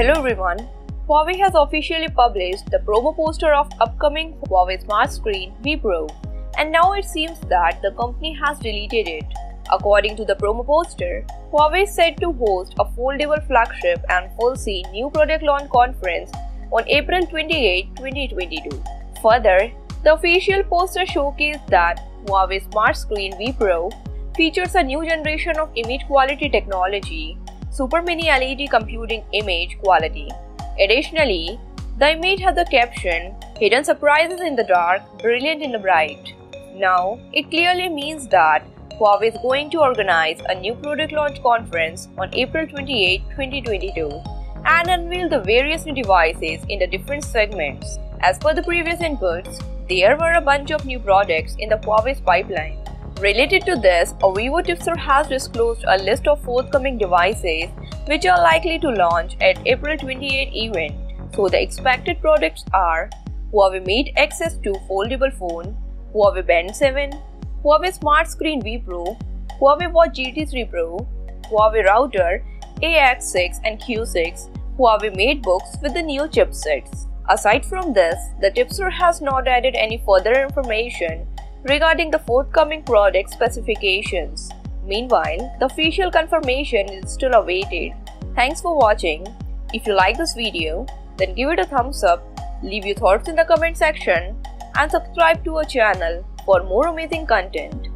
Hello everyone, Huawei has officially published the promo poster of upcoming Huawei smart screen V Pro, and now it seems that the company has deleted it. According to the promo poster, Huawei is set to host a foldable flagship and full-scene new product launch conference on April 28, 2022. Further, the official poster showcased that Huawei smart screen V Pro features a new generation of image quality technology, Super Mini LED computing image quality. Additionally, the image has the caption, "Hidden surprises in the dark, brilliant in the bright." Now, it clearly means that Huawei is going to organize a new product launch conference on April 28, 2022 and unveil the various new devices in the different segments. As per the previous inputs, there were a bunch of new products in the Huawei's pipeline. Related to this, a Vivo tipster has disclosed a list of forthcoming devices which are likely to launch at April 28 event. So the expected products are Huawei Mate X2 foldable phone, Huawei Band 7, Huawei Smart Screen V Pro, Huawei Watch GT3 Pro, Huawei Router AX6 and Q6, Huawei MateBooks with the new chipsets. Aside from this, the tipster has not added any further information regarding the forthcoming product specifications. Meanwhile, the official confirmation is still awaited. Thanks for watching. If you like this video, then give it a thumbs up, leave your thoughts in the comment section, and subscribe to our channel for more amazing content.